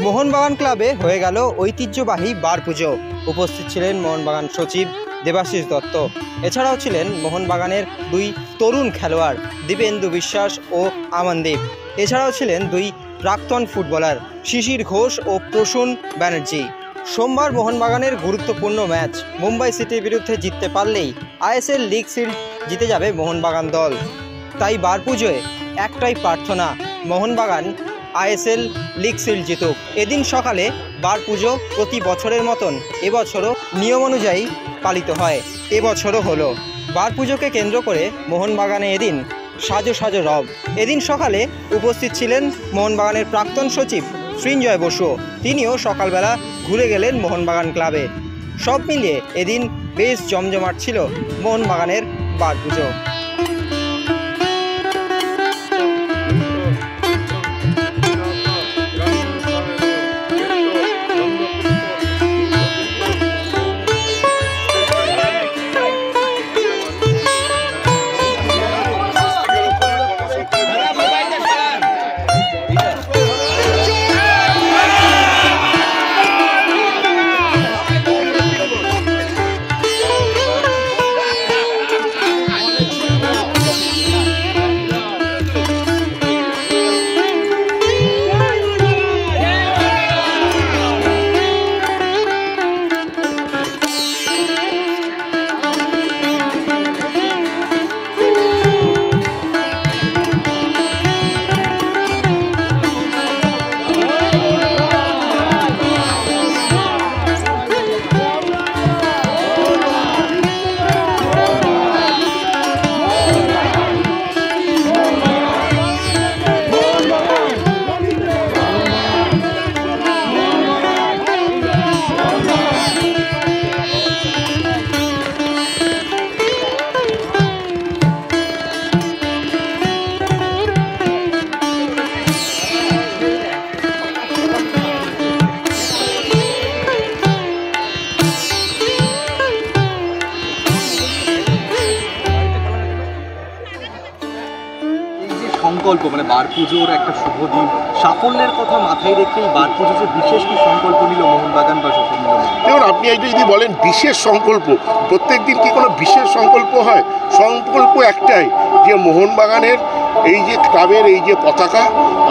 মোহনবাগান ক্লাবে হয়ে গেল ঐতিহ্যবাহী বার পুজো। উপস্থিত ছিলেন মোহনবাগান সচিব দেবাশিস দত্ত। এছাড়াও ছিলেন মোহনবাগানের দুই তরুণ খেলোয়াড় দিবেন্দু বিশ্বাস ও আমানদীপ। এছাড়াও ছিলেন দুই প্রাক্তন ফুটবলার শিশির ঘোষ ও প্রসূন ব্যানার্জি। সোমবার মোহনবাগানের গুরুত্বপূর্ণ ম্যাচ মুম্বাই সিটির বিরুদ্ধে জিততে পারলেই আইএসএল লিগ শিল্ড জিতে যাবে মোহনবাগান দল। তাই বার পুজোয় একটাই প্রার্থনা, মোহনবাগান আইএসএল লিগ শিল্ড জিতুক। এদিন সকালে বার পুজো প্রতি বছরের মতন এবছরও নিয়ম অনুযায়ী পালিত হয়। এবছরও হলো। বার পুজোকে কেন্দ্র করে মোহনবাগানে এদিন সাজো সাজো রব। এদিন সকালে উপস্থিত ছিলেন মোহনবাগানের প্রাক্তন সচিব সৃঞ্জয় বসু। তিনিও সকালবেলা ঘুরে গেলেন মোহনবাগান ক্লাবে। সব মিলিয়ে এদিন বেশ জমজমাট ছিল মোহনবাগানের বার পুজো। সংকল্প মানে বার পুজোর একটা শুভ দিন, সাফল্যের কথা মাথায় রেখে এই বার পুজো যে বিশেষ কি সংকল্প নিল মোহনবাগান বা সফল নিল? দেখুন, আপনি এইটা যদি বলেন বিশেষ সংকল্প, প্রত্যেক দিন কি কোনো বিশেষ সংকল্প হয়? সংকল্প একটাই, যে মোহনবাগানের এই যে ক্লাবের এই যে পতাকা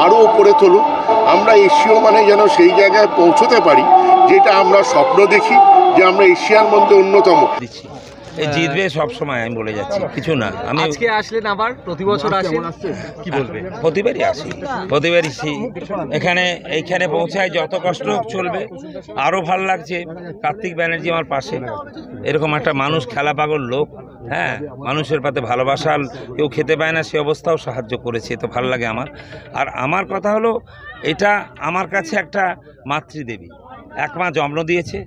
আরও উপরে তুলুক, আমরা এশীয় মানে যেন সেই জায়গায় পৌঁছতে পারি যেটা আমরা স্বপ্ন দেখি, যে আমরা এশিয়ার মধ্যে অন্যতম। এই জিতবে সব সময়, আমি বলে যাচ্ছি কিছু না। আমি আজকে আসলেন, আবার প্রতি বছর আসেন, কি বলবে? প্রতিবারই আসি, প্রতিবারই এইখানে পৌঁছায়, যত কষ্ট হোক চলবে। আরও ভালো লাগছে কার্তিক ব্যানার্জি আমার পাশে, এরকম একটা মানুষ, খেলা পাগল লোক, হ্যাঁ, মানুষের পাতে ভালোবাসার, কেউ খেতে পায় না সে অবস্থাও সাহায্য করেছে, তো ভালো লাগে আমার। আর আমার কথা হলো, এটা আমার কাছে একটা মাতৃদেবী। এক মা জন্ম দিয়েছে,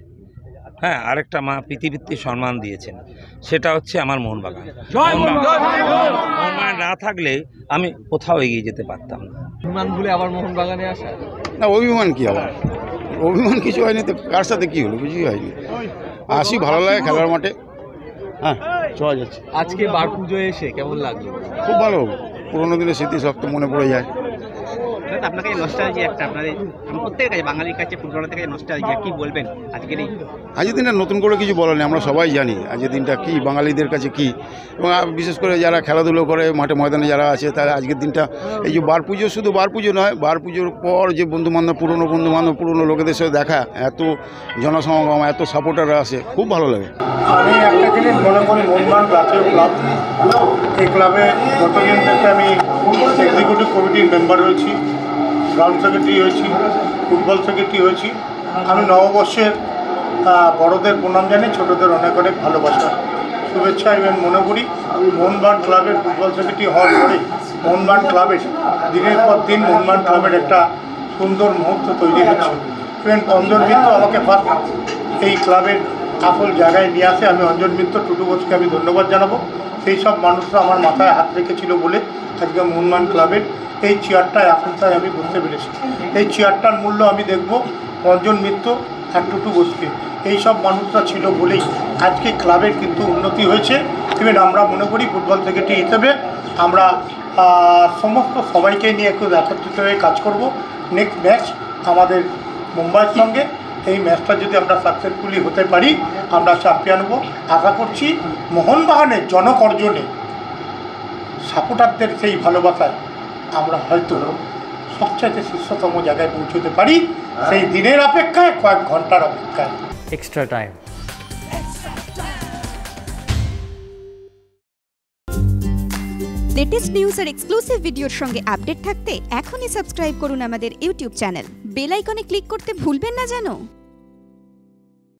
হ্যাঁ, আরেকটা মা পৃথিবীতে সম্মান দিয়েছেন, সেটা হচ্ছে আমার মোহনবাগান। মোহনবাগান না থাকলে আমি কোথাও এগিয়ে যেতে পারতাম না। অভিমান ভুলে আবার মোহনবাগানে আসা? না, অভিমান কি আবার, অভিমান কিছু হয়নি তো। কার সাথে কী হলো কিছুই হয়নি। আসি, ভালো লাগে খেলার মাঠে, হ্যাঁ, চলা যাচ্ছে। আজকে বার পুজো এসে কেমন লাগলো? খুব ভালো, পুরোনো দিনের স্মৃতি সব তো মনে পড়ে যায়। আপনাকে নস্টালজিয়া একটা, আপনাদের প্রত্যেকের কাছে, বাঙালির কাছে, ফুটবলারদের কাছে নস্টালজিয়া, কি বলবেন আজকের এই? আজকের দিনটা নতুন করে কিছু বলার নেই, আমরা সবাই জানি আজকের দিনটা কি, বাঙালিদের কাছে কি, এবং বিশেষ করে যারা খেলাধুলো করে মাঠে ময়দানে যারা আছে, তারা আজকের দিনটা, এই যে বার পুজো, শুধু বার পুজো নয়, বার পুজোর পর যে বন্ধুবান্ধব, পুরনো লোকেদের সাথে দেখা, এত জনসমাগম, এত সাপোর্টাররা আসে, খুব ভালো লাগে। আমি একটা জিনিস মনে করি, মোহনবাগান জাতীয় ক্লাব, এই ক্লাবে গতদিন থেকে আমি এক্সিকিউটিভ কমিটির মেম্বার হয়েছি, গ্রাউন্ড সেক্রেটারি হয়েছি, ফুটবল সেক্রেটারি হয়েছি। আমি নববর্ষের বড়দের প্রণাম জানাই, ছোটদের অনেক অনেক ভালোবাসা, শুভেচ্ছা। এবং মনে করি মোহনবাগান ক্লাবের ফুটবল সেক্রেটারি হওয়ার পরে মোহনবাগান ক্লাবের দিনের পর দিন মোহনবাগান ক্লাবের একটা সুন্দর মুহূর্ত তৈরি হচ্ছে। এবং অঞ্জন মিত্র আমাকে ফার্স্ট এই ক্লাবের আসল জায়গায় নিয়ে আসে। আমি অঞ্জন মিত্র, টুটু ঘোষকে আমি ধন্যবাদ জানাবো। সেই সব মানুষরা আমার মাথায় হাত রেখেছিল বলে আজকে মোহনবাগান ক্লাবের এই চেয়ারটায়, আসনটায় আমি বসতে পেরেছি। এই চেয়ারটার মূল্য আমি দেখব অঞ্জন মিত্র আর টুটু ঘোষকে, এইসব মানুষরা ছিল বলেই আজকে ক্লাবের কিন্তু উন্নতি হয়েছে। এবং আমরা মনে করি ফুটবল সেক্রেটারি হিসেবে আমরা সমস্ত সবাইকে নিয়ে একটু একত্রিত হয়ে কাজ করব। নেক্সট ম্যাচ আমাদের মুম্বাইয়ের সঙ্গে। এই ম্যাচটা যদি আমরা সাকসেসফুলি হতে পারি আমরা চ্যাম্পিয়ন হব। আশা করছি মোহনবাগানের জনকর্জনে সাপোর্টারদের সেই ভালোবাসায় আমরা হয়তো সবচাইতে শীর্ষতম জায়গায় পৌঁছতে পারি। সেই দিনের অপেক্ষায়, কয়েক ঘন্টার অপেক্ষায়। extra time. লেটেস্ট নিউজ আর এক্সক্লুসিভ ভিডিওর সঙ্গে আপডেট থাকতে এখনই সাবস্ক্রাইব করুন আমাদের ইউটিউব চ্যানেল। বেল আইকনে ক্লিক করতে ভুলবেন না যেন।